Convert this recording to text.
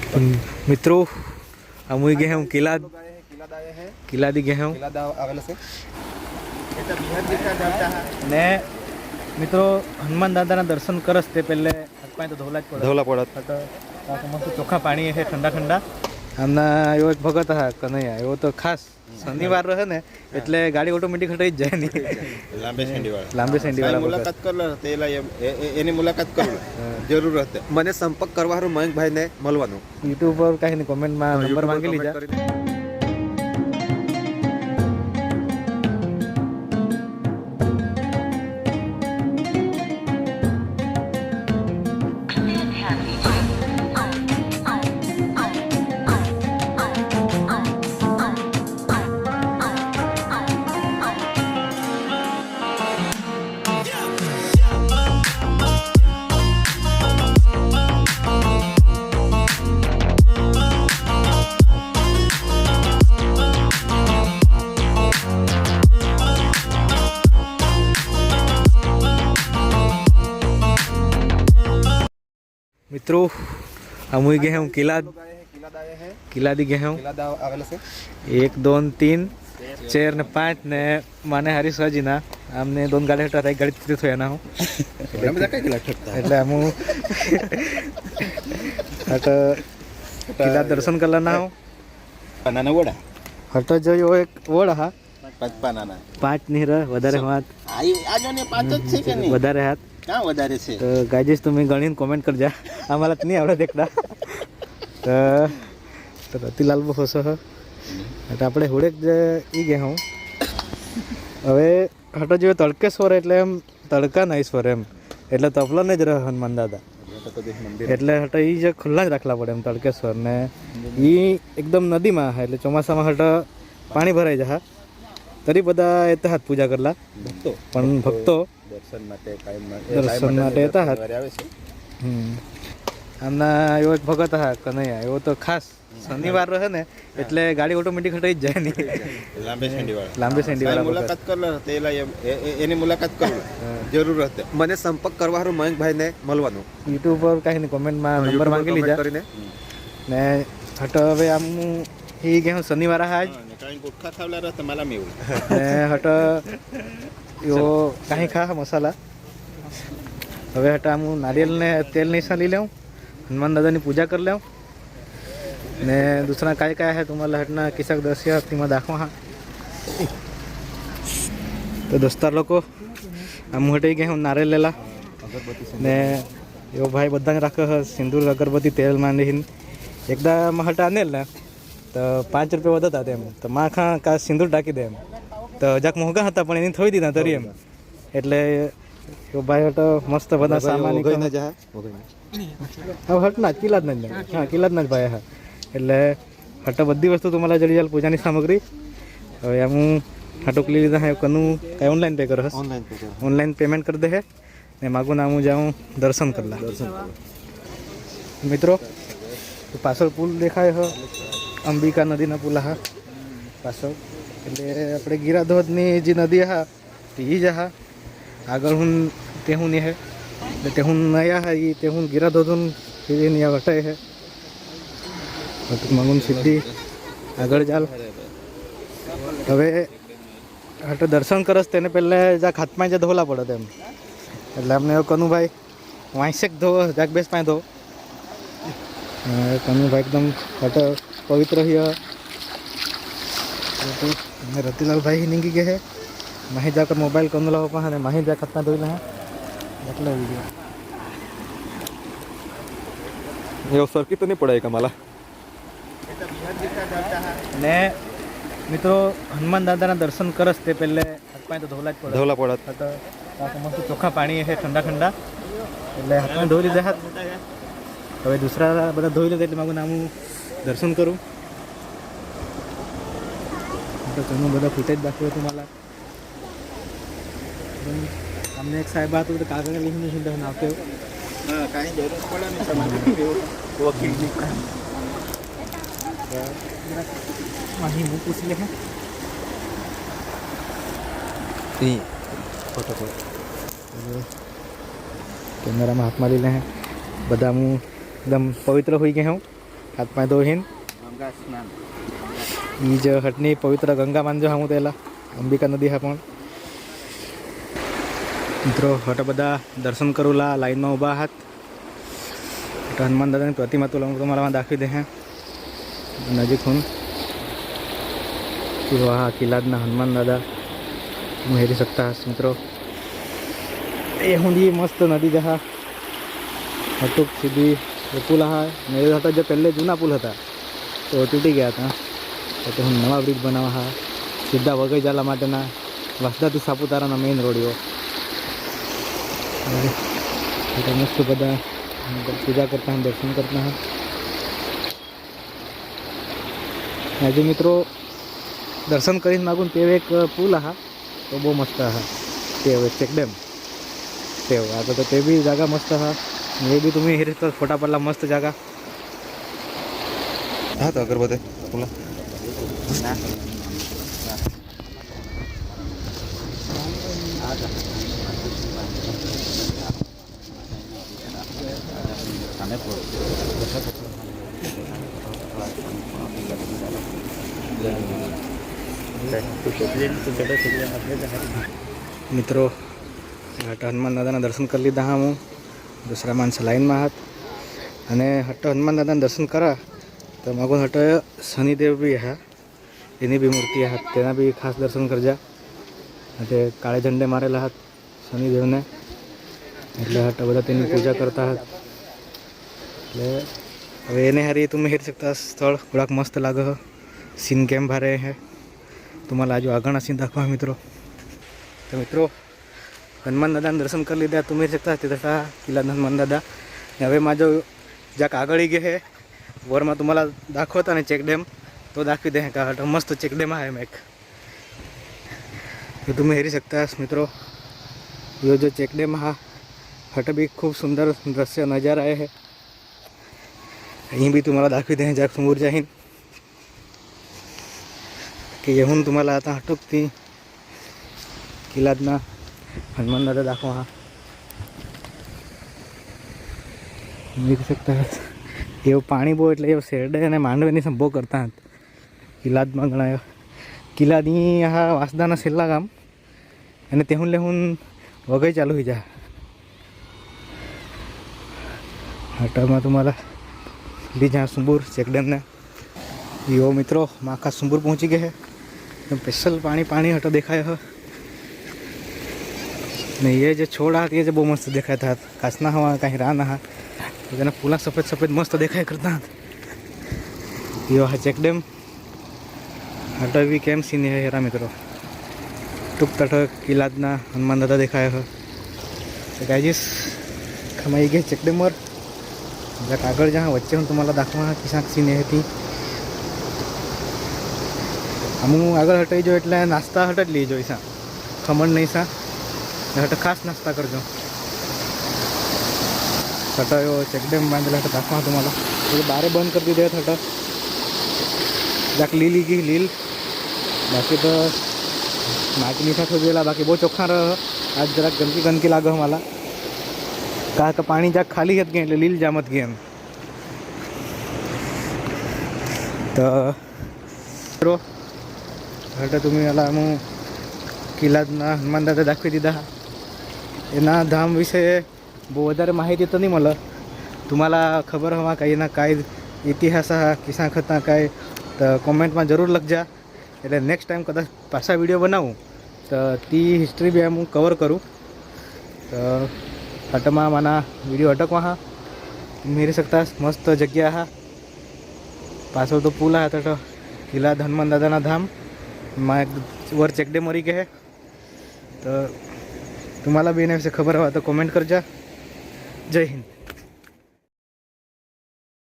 મિત્રો हम गए हैं किला दी गए हैं ने મિત્રો હનુમાન દાદાના દર્શન કરસ તે પહેલે હાથમાં તો ધોલા પડત મસ્ત ચોખ્ખા પાણી છે ઠંડા ઠંડા આમના એવો એક ભગત હા કનૈયા એવો તો ખાસ શનિવાર રહે ને એટલે ગાડી ઓટોમેટિક હટાઈ જ જાય નહીં લાંબે સેન્ડી વાળા મુલાકાત કરલો એની મુલાકાત કરલો જરૂર હતી મને સંપર્ક કરવાનો મયંકભાઈને મળવાનું યુટ્યુબ પર કાંઈ નહીં કોમેન્ટમાં નંબર માંગી લીધા. મિત્રો हम गए हैं किला दी गए हैं 1 2 3 4 ને 5 ને માને હારી સજી ના આમને દોન ગાડી હટા ગાડી તીર થયા ના હું એટલે હું હટ કિલ્લા દર્શન કરલા ના હું નાના વડા હટ જોયો એક વડા હા 5 ની રે વધારે હાથ આજો ને 5 જ છે કે નહીં વધારે હાથ ક્યાં વધારે છે તો ગાઈઝ તમે ગણીને કોમેન્ટ કરજા આम्हाला તો નહીં આવડે દેખતા તો રતિલાલ બહુ ખુશ હ એટલે આપણે હોડેક જે ઈ ગયા હું હવે હટો જો તડકેશ્વર એટલે એમ તડકા ના ઈશ્વર એમ એટલે તપલા ને જ રહે હનુમાન દાદા એટલે હટો ઈ જે ખુલ્લા જ રાખલા પડે એમ તડકેશ્વર ને ઈ એકદમ નદીમાં એટલે ચોમાસામાં હટો પાણી ભરાઈ જાય તરી બધા એતા હાથ પૂજા કરલા પણ ભક્તો દર્શન માટે હતા આમના એવો એક ભગત હા કનૈયા એવો તો ખાસ શનિવાર રહે ને એટલે ગાડી ઓટોમેટિક હટાઈ જ જાય નહીં લાંબે સેન્ડી વાળા મુલાકાત કરલો એની મુલાકાત કરલો જરૂર હતી મને સંપર્ક કરવાનો મયંકભાઈને મળવાનું યુટ્યુબ પર કાંઈ નહીં કોમેન્ટમાં નંબર માંગી લીધા કરીને ને હટ હવે આમ એ ગયા શનિવાર હા જ ગુટખા ખાવલા રહે તમારા મેવું ને હટ એવો કાંઈ ખા મસાલા હવે હટા હું નારિયેલ ને તેલ નિશા લઈ લઉં હનુમાન દાદાની પૂજા કરી લઉં ને દૂસરા काय काय है तुम्हाला हटना किसक दर्शया तीमा दाखवा હા તો દોસ્તાર લોકો આમ હટી ગયા હું નારિયેલ લેલા ને એવો ભાઈ બધાને રાખે સિંદૂર અગરબત્તી તેલ માંડીને એકદમ હટા આનેલ ને તો 5 રૂપિયા વધતા તેમ તો માં ખા કા સિંદૂર ટાંકી દે એમ તો જાક મોંઘા હતા પણ એની થોઈ દીધા તરી એમ એટલે એવો ભાઈ હટો મસ્ત બધા સામાન ગઈને જા હવે હટના કિલ્લા જ ના હા કિલ્લા જ ના જ ભાઈ હા એટલે હટો બધી વસ્તુ તમારા જડી જાય પૂજાની સામગ્રી હવે આમ હું હટોક લઈ લીધા હે કનું કાંઈ ઓનલાઈન પે કરો ઓનલાઈન પેમેન્ટ કરી દે હે ને માગું નામ હું જાઉં દર્શન કરલા મિત્રો પાછળ પુલ દેખાય હ અંબિકા નદીના પુલ હા પાછળ એટલે આપણે ગીરાધોધની જે નદી હા એ જ હા આગળ હું તેહું નહીં હે એટલે તેહું નયા હા એ તેહું ગીરાધોધું નહીં વટાય હે મંગુન સિદ્ધિ આગળ ચાલ હવે હટ દર્શન કરસ તેને પહેલાં જાક હાથમાં જ ધોલા પડે એમ એટલે અમને કનુભાઈ વાંસેક ધો જાક બેસ પાસે ધો કનુભાઈ એકદમ હટ પવિત્ર હિય રતિલાલભાઈ નીકળી ગયા હે માહી જાकर मोबाइल कनु ला पा ने माही जा खतना धोइला है એટલે વિડિયો ये सर्किट तो नहीं पड़ेगा मला ને મિત્રો હનુમાન દાદાના દર્શન કરસ તે પહેલે હાથમાં તો ધોલા પડત મસ્ત ચોખ્ખા પાણી છે ઠંડા ઠંડા એટલે હાથમાં ધોઈ લીધા હાથ હવે દૂસરા બધા ધોઈ લીધા એટલે મારું નામ દર્શન કરું તો ઘણું બધા ફૂટેજ બાકી હતું મારા અમને એક સાહેબ હતું તો કાગળ લીધું છે તમે આવતે હા કાંઈ જરૂર પડે ને તમારે વકીલની वहीं मुँह पूछ ले हैं फोटो कैमरा में हाथ मारी ले हैं बदा मुँह एकदम पवित्र हो गए हूँ हातपाय धुईन गंगा स्नान ही ज हटनी पवित्र गंगा मानજો હું તેલા અંબિકા નદી હા પણ મિત્રો હટ બધા દર્શન કરુલા લાઈનમાં ઊભા હાથ હનુમાન દાદાની પ્રતિમા તો તમારા દાખવી દે હે નજીક હું વાહ કિલ્લાદના હનુમાન દાદા હું હેરી શકતા હશ મિત્રો એ હુંડી મસ્ત નદી જहा હટુક सीधी ये पुल हा मेरे हटा जो पहले जूना पुल था तो टूटी गया था तो हम नवा ब्रिज बनावा हा सीधा वगई जाला माटेना वासदाથી સાપુતારાના મેઇન રોડિયો तो मस्त बदा पूजा करता हैं दर्शन करता हैं आज मित्रों दर्शन करीन मागून ते एक पूल हा तो बहुत मस्त हा ते चेक डॅम ते आता तो ते भी जागा मस्त हा ये भी तुम्ही हिरे तर फोटा पडला मस्त जागा हा तो अगरबत्ती तुला मित्रों हनुमान दादा दर्शन कर लीधा हाँ हूँ दूसरा माणस लाइन में हाथ अने हट हनुमान दादा दर्शन करा तो मगो हट शनिदेव भी है एनी भी मूर्ति है तेना भी खास दर्शन कर जा ते काळे झंडे मारेला हाथ शनिदेव ने એટલે હટ બધા તેની પૂજા કરતા હતા એટલે હવે એને હારી તમે હેરી શકતા સ્થળ થોડાક મસ્ત લાગે સીન કેમ ભારે હે तुम्हाला आज આગળના સીન દાખવા મિત્રો તો મિત્રો હનુમાન દાદાના દર્શન કરી લીધા તમે હેરી શકતા तिथं किल्ला हनुमान दादा હવે माझं ज्याक आगळी गे हे वरमा तुम्हाला दाखवता ना चेक डॅम तो दाखवी दे का हट मस्त चेक डॅम आहे एक तो तुम्ही हेरी शकता मित्रों यो जो चेक डॅम हा हट भी खूब सुंदर दृश्य नज़ारा है અહીં બી तुम्हाला दाखवी दे जाक समोर जाईन की येऊन तुम्हाला आता हटकती किल्लादना हनुमान दादा दाखवा हा देख सकता है ये पाणी बो એટલે એ શેરડે અને માંડવેની સંભો કરતા હતા કિલ્લાદમાં ગણાયો કિલ્લાની આ વાસદાના છેલ્લા ગામ અને તેહું લેહું વગઈ ચાલુ થઈ જા हटाમાં तुम्हाला लीजा सुंबूर चेक डैम ने यो मित्रों माखा सुंबूर पहुँची गए हैं स्पेशल पानी पानी हटा दिखाया है नहीं ये जो छोड़ा ये जो बहुत मस्त दिखाया था काचना हवा कहीं रहा ना तो पूरा सफ़ेद सफ़ेद मस्त दिखाया करता यो हा चेक डैम हटा भी केम सीन है हेरा मित्रों टूक तटक किल्लादना हनुमान दादा दिखाया है तो गाइस खमाई गए चेक डैम वर ज्या कागड़ जहाँ वच्चे हूँ तुम्हारा दाखवा किसा सीन है थी अमु आग हटाई जो एट नास्ता हट लीजो ईसा खमण नहीं सा हट खास नास्ता करजो हटायो चेक डैम बांधला हट दाखवा तुम्हाला तो बारे बंद कर दीधे हट जाक लीली गई लील बाकी तो माटी मीठा थो गया बाकी बहुत चोखा रह आज जरा गंदकी गंदकी लागे हमारा का तो पानी जाक खाली हत गए लील जामत गए एम तो हट तुम्हें अला हूँ किल्लादना हनुमान दादा दाखवी दीधा एना धाम विषय बहुत वधारे माहिती तो नहीं मला तुम्हाला खबर हवा काही ना काय इतिहास हा किसा खता काय तो कॉमेंट में जरूर लखजा એટલે नेक्स्ट टाइम कदाच पाछा वीडियो बनाऊँ तो ती हिस्ट्री भी हूँ कवर करूँ तो हटमा मना वीडियो अटकवा हा मेरी सकता मस्त जग्या हा पाछो तो पुल हा तो किल्ला हनुमान दादा धाम वर चेक डॅम मरी गए तो तुम्हाला भी एना विषय खबर हवा तो कॉमेंट करजा जय हिंद।